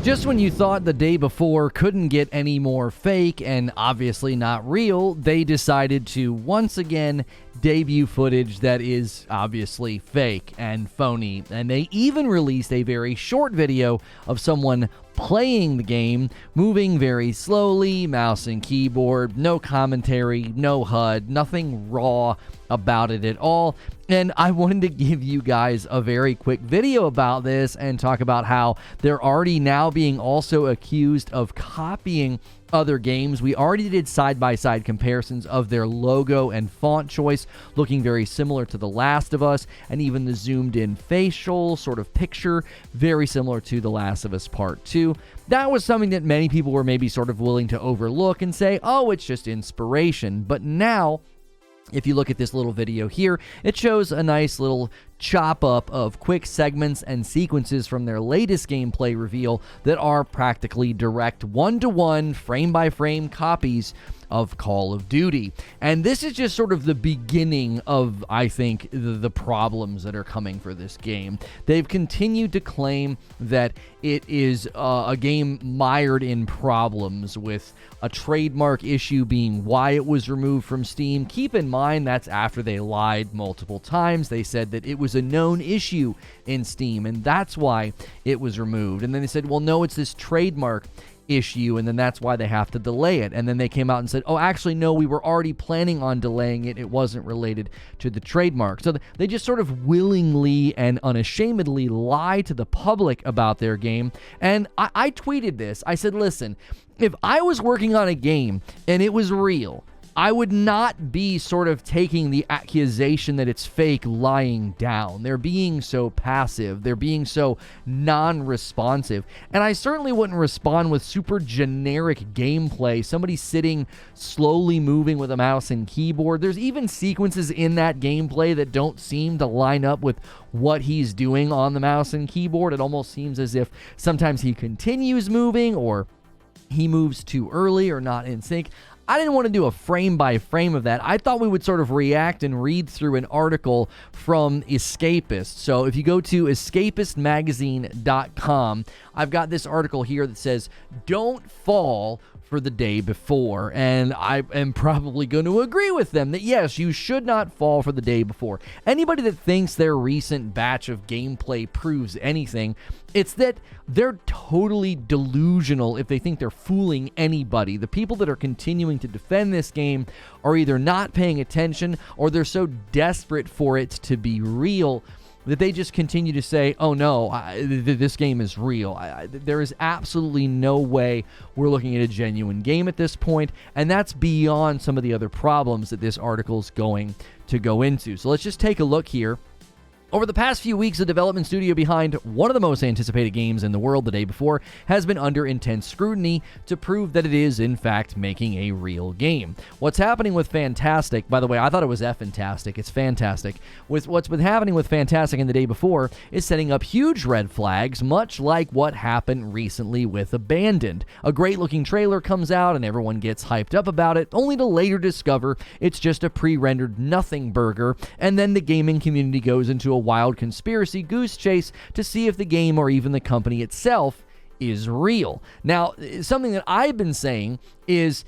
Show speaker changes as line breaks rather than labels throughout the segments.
Just when you thought the day before couldn't get any more fake and obviously not real, they decided to once again debut footage that is obviously fake and phony. And they even released a very short video of someone playing the game, moving very slowly, mouse and keyboard, no commentary, no HUD, nothing raw about it at all. And I wanted to give you guys a very quick video about this and talk about how they're already now being also accused of copying other games. We already did side-by-side comparisons of their logo and font choice, looking very similar to The Last of Us, and even the zoomed-in facial sort of picture, very similar to The Last of Us Part 2. That was something that many people were maybe sort of willing to overlook and say, oh, it's just inspiration. But now, if you look at this little video here, it shows a nice little chop up of quick segments and sequences from their latest gameplay reveal that are practically direct one-to-one, frame-by-frame copies of Call of Duty. And this is just sort of the beginning of, I think, the problems that are coming for this game. They've continued to claim that it is a game mired in problems, with a trademark issue being why it was removed from Steam. Keep in mind, that's after they lied multiple times. They said that it was a known issue in Steam, and that's why it was removed. And then they said, well, no, it's this trademark issue, and then that's why they have to delay it. And then they came out and said, oh, actually, no, we were already planning on delaying it. It wasn't related to the trademark. So they just sort of willingly and unashamedly lie to the public about their game. And I tweeted this. I said, listen, if I was working on a game and it was real, I would not be sort of taking the accusation that it's fake lying down. They're being so passive. They're being so non-responsive. And I certainly wouldn't respond with super generic gameplay. Somebody sitting, slowly moving with a mouse and keyboard. There's even sequences in that gameplay that don't seem to line up with what he's doing on the mouse and keyboard. It almost seems as if sometimes he continues moving, or he moves too early or not in sync. I didn't want to do a frame by frame of that. I thought we would sort of react and read through an article from Escapist. So if you go to escapistmagazine.com, I've got this article here that says, don't fall for the day before. And I am probably going to agree with them that yes, you should not fall for the day before. Anybody that thinks their recent batch of gameplay proves anything, it's that they're totally delusional if they think they're fooling anybody. The people that are continuing to defend this game are either not paying attention, or they're so desperate for it to be real that they just continue to say, oh no, this game is real. There is absolutely no way we're looking at a genuine game at this point, and that's beyond some of the other problems that this article is going to go into. So let's just take a look here. Over the past few weeks, the development studio behind one of the most anticipated games in the world the day before has been under intense scrutiny to prove that it is, in fact, making a real game. What's happening with FNTASTIC, by the way, I thought it was FNTASTIC, it's fantastic. With what's been happening with FNTASTIC in the day before is setting up huge red flags, much like what happened recently with Abandoned. A great-looking trailer comes out and everyone gets hyped up about it, only to later discover it's just a pre-rendered nothing burger, and then the gaming community goes into a wild conspiracy goose chase to see if the game or even the company itself is real. Now, something that I've been saying is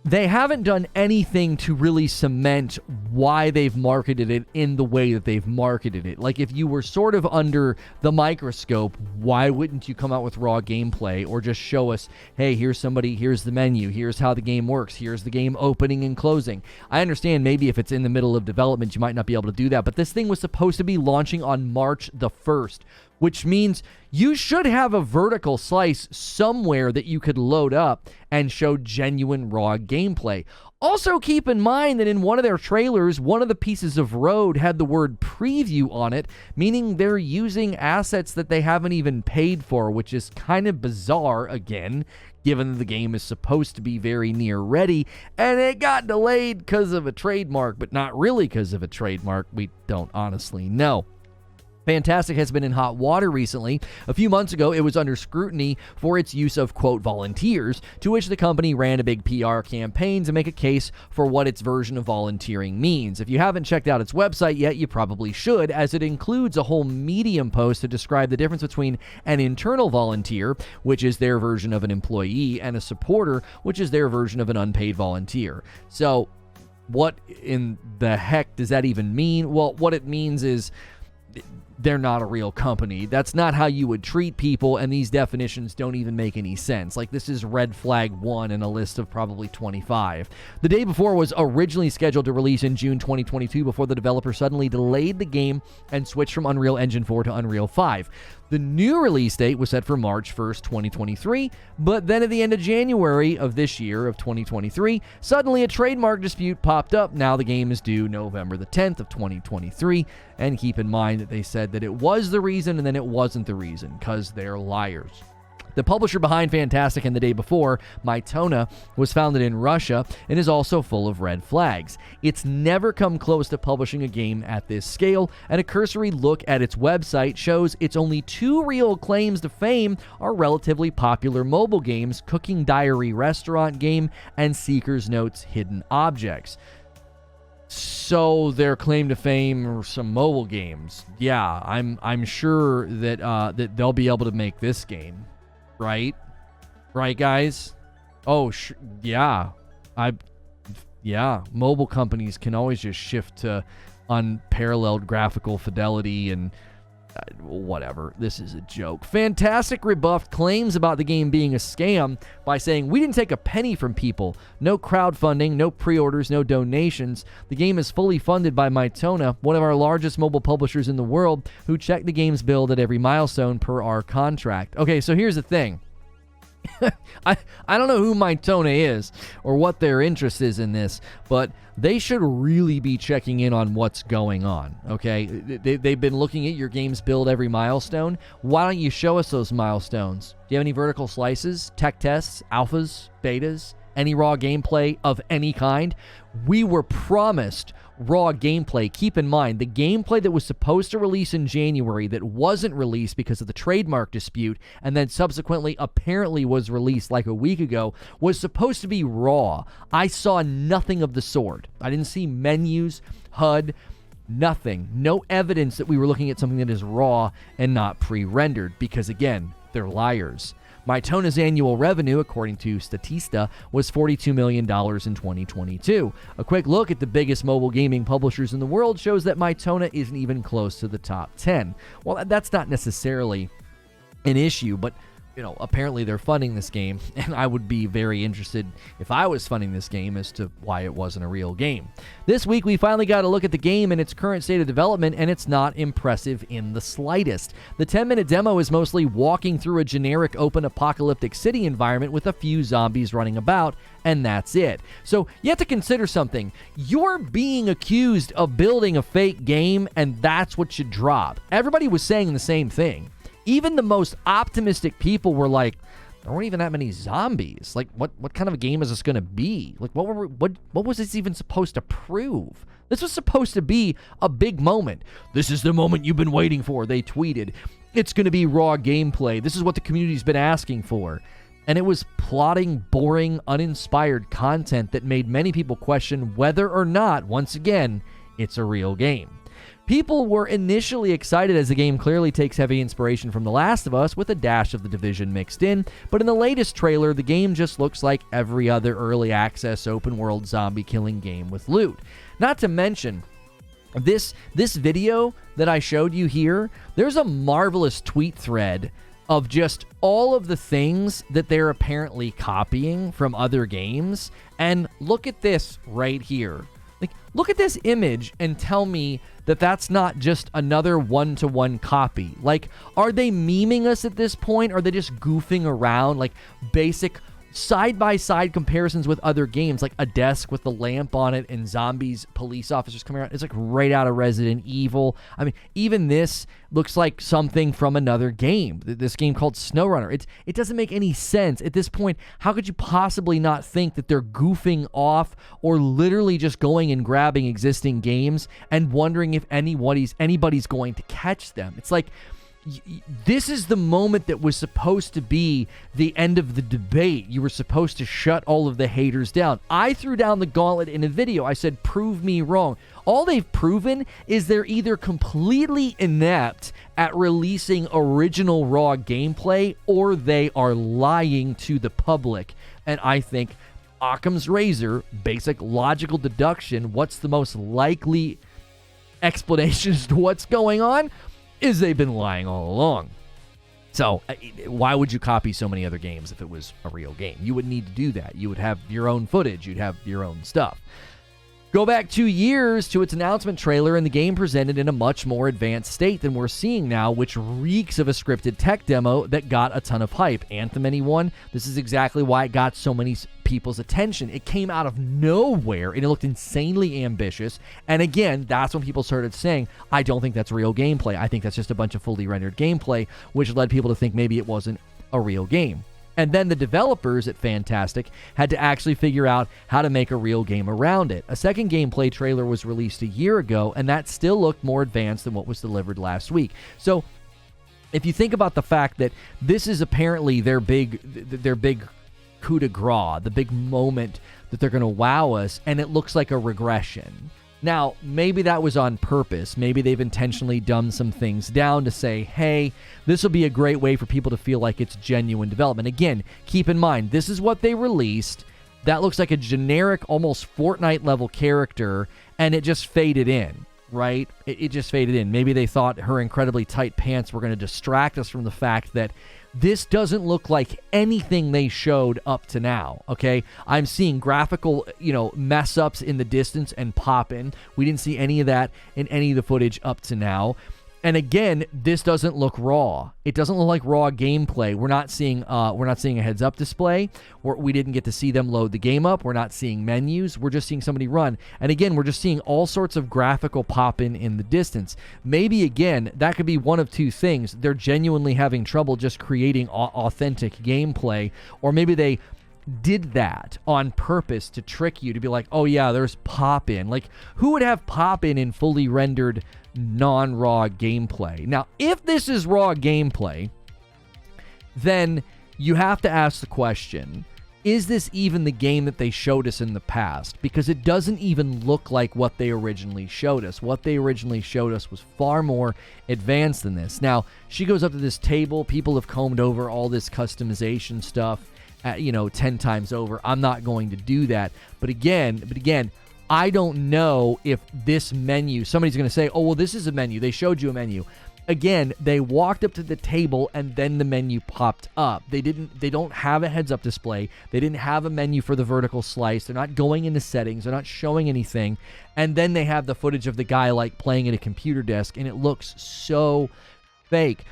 they haven't done anything to really cement why they've marketed it in the way that they've marketed it. Like, if you were sort of under the microscope, why wouldn't you come out with raw gameplay or just show us, hey, here's somebody, here's the menu, here's how the game works, here's the game opening and closing. I understand maybe if it's in the middle of development, you might not be able to do that, but this thing was supposed to be launching on March the 1st, which means you should have a vertical slice somewhere that you could load up and show genuine raw gameplay. Also, keep in mind that in one of their trailers, one of the pieces of road had the word preview on it, meaning they're using assets that they haven't even paid for, which is kind of bizarre, again, given that the game is supposed to be very near ready, and it got delayed because of a trademark, but not really because of a trademark. We don't honestly know. FNTASTIC has been in hot water recently. A few months ago, it was under scrutiny for its use of, quote, volunteers, to which the company ran a big PR campaign to make a case for what its version of volunteering means. If you haven't checked out its website yet, you probably should, as it includes a whole Medium post to describe the difference between an internal volunteer, which is their version of an employee, and a supporter, which is their version of an unpaid volunteer. So, what in the heck does that even mean? Well, what it means is they're not a real company. That's not how you would treat people, and these definitions don't even make any sense. Like, this is red flag 1 in a list of probably 25. The Day Before was originally scheduled to release in June 2022 before the developer suddenly delayed the game and switched from Unreal Engine 4 to Unreal 5. The new release date was set for March 1st, 2023, but then at the end of January of this year, of 2023, suddenly a trademark dispute popped up. Now the game is due November the 10th of 2023, and keep in mind that they said that it was the reason and then it wasn't the reason, because they're liars. The publisher behind FNTASTIC and The Day Before, Mytona, was founded in Russia and is also full of red flags. It's never come close to publishing a game at this scale, and a cursory look at its website shows its only 2 real claims to fame are relatively popular mobile games, Cooking Diary Restaurant Game and Seeker's Notes Hidden Objects. So their claim to fame are some mobile games. Yeah, I'm sure that that they'll be able to make this game. Right, guys? Oh, yeah. Mobile companies can always just shift to unparalleled graphical fidelity and whatever. This is a joke. FNTASTIC rebuffed claims about the game being a scam by saying, "We didn't take a penny from people. No crowdfunding, no pre-orders, no donations. The game is fully funded by Mytona, one of our largest mobile publishers in the world, who check the game's build at every milestone per our contract." Okay, so here's the thing. I don't know who Mytona is or what their interest is in this, but they should really be checking in on what's going on, okay? They've been looking at your game's build every milestone. Why don't you show us those milestones? Do you have any vertical slices, tech tests, alphas, betas, any raw gameplay of any kind? We were promised raw gameplay. Keep in mind, the gameplay that was supposed to release in January that wasn't released because of the trademark dispute and then subsequently apparently was released like a week ago was supposed to be raw. I saw nothing of the sort. I didn't see menus, HUD, nothing. No evidence that we were looking at something that is raw and not pre-rendered because, again, they're liars. Mytona's annual revenue, according to Statista, was $42 million in 2022. A quick look at the biggest mobile gaming publishers in the world shows that Mytona isn't even close to the top 10. Well, that's not necessarily an issue, but apparently they're funding this game, and I would be very interested if I was funding this game as to why it wasn't a real game. This week, we finally got a look at the game and its current state of development, and it's not impressive in the slightest. The 10-minute demo is mostly walking through a generic open apocalyptic city environment with a few zombies running about, and that's it. So you have to consider something. You're being accused of building a fake game, and that's what you drop. Everybody was saying the same thing. Even the most optimistic people were like, there weren't even that many zombies. Like, what kind of a game is this going to be? Like, what was this even supposed to prove? This was supposed to be a big moment. This is the moment you've been waiting for, they tweeted. It's going to be raw gameplay. This is what the community's been asking for. And it was plotting, boring, uninspired content that made many people question whether or not, once again, it's a real game. People were initially excited as the game clearly takes heavy inspiration from The Last of Us with a dash of The Division mixed in, but in the latest trailer, the game just looks like every other early access open world zombie killing game with loot. Not to mention, this video that I showed you here, there's a marvelous tweet thread of just all of the things that they're apparently copying from other games, and look at this right here. Like, look at this image and tell me that that's not just another one-to-one copy. Like, are they memeing us at this point? Or are they just goofing around? Like, basic side-by-side comparisons with other games, like a desk with the lamp on it and zombies, police officers coming around. It's like right out of Resident Evil. I mean, even this looks like something from another game, this game called SnowRunner. It doesn't make any sense. At this point, how could you possibly not think that they're goofing off or literally just going and grabbing existing games and wondering if anybody's going to catch them? It's like, this is the moment that was supposed to be the end of the debate. You were supposed to shut all of the haters down. I threw down the gauntlet in a video. I said, prove me wrong. All they've proven is they're either completely inept at releasing original raw gameplay, or they are lying to the public. And I think Occam's razor, basic logical deduction, what's the most likely explanation as to what's going on, is they've been lying all along. So why would you copy so many other games if it was a real game? You wouldn't need to do that. You would have your own footage. You'd have your own stuff. Go back 2 years to its announcement trailer, and the game presented in a much more advanced state than we're seeing now, which reeks of a scripted tech demo that got a ton of hype. Anthem, anyone? This is exactly why it got so many people's attention. It came out of nowhere, and it looked insanely ambitious. And again, that's when people started saying, I don't think that's real gameplay. I think that's just a bunch of fully rendered gameplay, which led people to think maybe it wasn't a real game. And then the developers at FNTASTIC had to actually figure out how to make a real game around it. A second gameplay trailer was released a year ago, and that still looked more advanced than what was delivered last week. So if you think about the fact that this is apparently their big coup de grace, the big moment that they're going to wow us, and it looks like a regression. Now, maybe that was on purpose. Maybe they've intentionally dumbed some things down to say, hey, this will be a great way for people to feel like it's genuine development. Again, keep in mind, this is what they released. That looks like a generic, almost Fortnite-level character, and it just faded in, right? It just faded in. Maybe they thought her incredibly tight pants were going to distract us from the fact that this doesn't look like anything they showed up to now, okay? I'm seeing graphical, mess-ups in the distance and pop-in. We didn't see any of that in any of the footage up to now. And again, this doesn't look raw. It doesn't look like raw gameplay. We're not seeing a heads-up display. We didn't get to see them load the game up. We're not seeing menus. We're just seeing somebody run. And again, we're just seeing all sorts of graphical pop-in in the distance. Maybe, again, that could be one of two things. They're genuinely having trouble just creating authentic gameplay, or maybe they did that on purpose to trick you, to be like, oh yeah, there's pop-in. Like, who would have pop-in in fully rendered non-raw gameplay? Now, if this is raw gameplay, then you have to ask the question, is this even the game that they showed us in the past? Because it doesn't even look like what they originally showed us. What they originally showed us was far more advanced than this. Now, she goes up to this table. People have combed over all this customization stuff 10 times over. I'm not going to do that. But again, I don't know if this menu, somebody's going to say, oh, well, this is a menu. They showed you a menu. Again, they walked up to the table and then the menu popped up. They don't have a heads-up display. They didn't have a menu for the vertical slice. They're not going into settings. They're not showing anything. And then they have the footage of the guy like playing at a computer desk, and it looks so fake.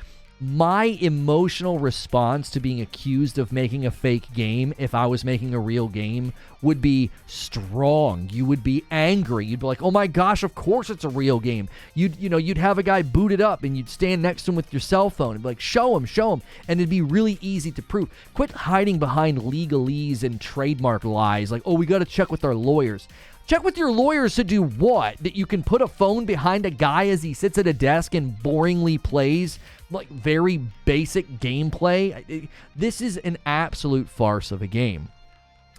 My emotional response to being accused of making a fake game, if I was making a real game, would be strong. You would be angry. You'd be like, oh my gosh, of course it's a real game. You'd have a guy boot it up and you'd stand next to him with your cell phone and be like, show him. And it'd be really easy to prove. Quit hiding behind legalese and trademark lies. Like, oh, we got to check with our lawyers. Check with your lawyers to do what? That you can put a phone behind a guy as he sits at a desk and boringly plays like very basic gameplay? This is an absolute farce of a game.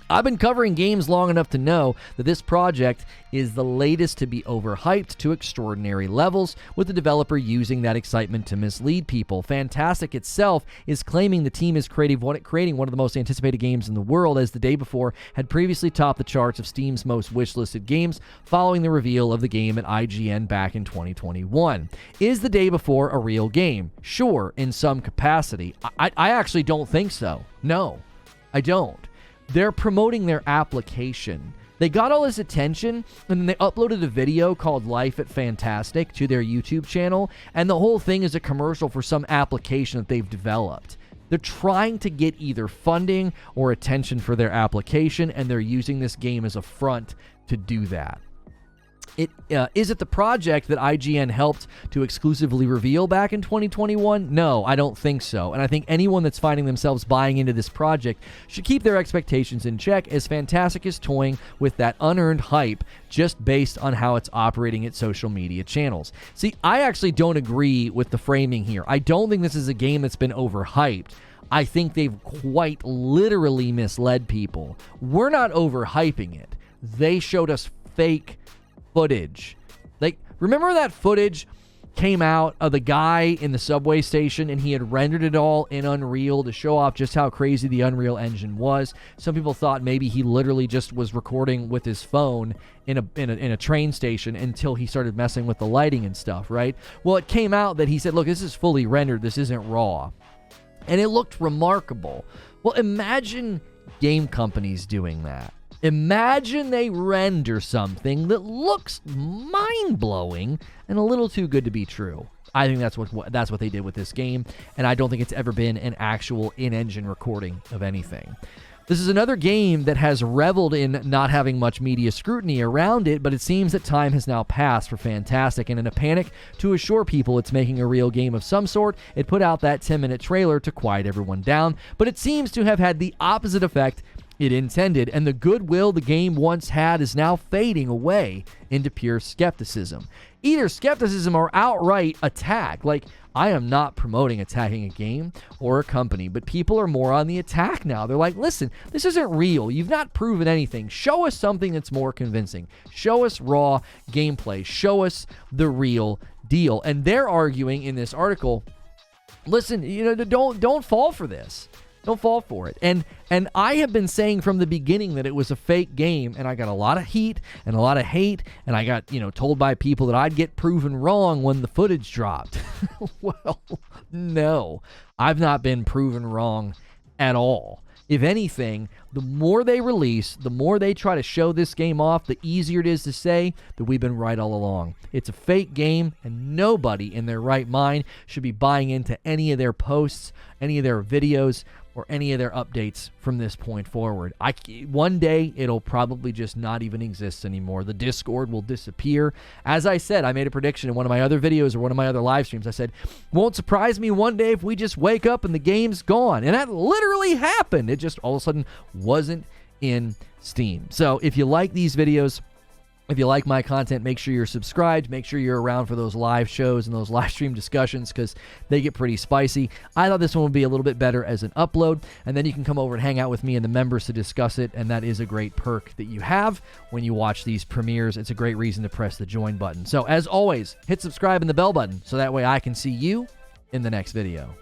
I've been covering games long enough to know that this project is the latest to be overhyped to extraordinary levels, with the developer using that excitement to mislead people. FNTASTIC itself is claiming the team is creating one of the most anticipated games in the world, as the day before had previously topped the charts of Steam's most wishlisted games following the reveal of the game at IGN back in 2021. Is the day before a real game? Sure, in some capacity. I actually don't think so. No, I don't. They're promoting their application. They got all this attention, and then they uploaded a video called Life at FNTASTIC to their YouTube channel, and the whole thing is a commercial for some application that they've developed. They're trying to get either funding or attention for their application, and they're using this game as a front to do that. Is it the project that IGN helped to exclusively reveal back in 2021? No, I don't think so. And I think anyone that's finding themselves buying into this project should keep their expectations in check, as FNTASTIC is toying with that unearned hype just based on how it's operating its social media channels. See, I actually don't agree with the framing here. I don't think this is a game that's been overhyped. I think they've quite literally misled people. We're not overhyping it. They showed us fake footage. Like, remember that footage came out of the guy in the subway station, and he had rendered it all in Unreal to show off just how crazy the Unreal Engine was. Some people thought maybe he literally just was recording with his phone in a train station until he started messing with the lighting and stuff, right? Well, it came out that he said, look, this is fully rendered, this isn't raw. And it looked remarkable. Well, imagine game companies doing that. Imagine they render something that looks mind-blowing and a little too good to be true. I think that's what they did with this game, and I don't think it's ever been an actual in-engine recording of anything. This is another game that has reveled in not having much media scrutiny around it, but it seems that time has now passed for FNTASTIC, and in a panic to assure people it's making a real game of some sort, it put out that 10-minute trailer to quiet everyone down, but it seems to have had the opposite effect it intended, and the goodwill the game once had is now fading away into pure skepticism. Either skepticism or outright attack. Like, I am not promoting attacking a game or a company, but people are more on the attack now. They're like, listen, this isn't real. You've not proven anything. Show us something that's more convincing. Show us raw gameplay. Show us the real deal. And they're arguing in this article, listen, don't fall for this. Don't fall for it. And I have been saying from the beginning that it was a fake game, and I got a lot of heat and a lot of hate, and I got, told by people that I'd get proven wrong when the footage dropped. Well, no. I've not been proven wrong at all. If anything, the more they release, the more they try to show this game off, the easier it is to say that we've been right all along. It's a fake game, and nobody in their right mind should be buying into any of their posts, any of their videos, or any of their updates from this point forward. One day, it'll probably just not even exist anymore. The Discord will disappear. As I said, I made a prediction in one of my other videos or one of my other live streams. I said, won't surprise me one day if we just wake up and the game's gone. And that literally happened. It just all of a sudden wasn't in Steam. So if you like these videos, if you like my content, make sure you're subscribed. Make sure you're around for those live shows and those live stream discussions, because they get pretty spicy. I thought this one would be a little bit better as an upload, and then you can come over and hang out with me and the members to discuss it, and that is a great perk that you have when you watch these premieres. It's a great reason to press the join button. So as always, hit subscribe and the bell button so that way I can see you in the next video.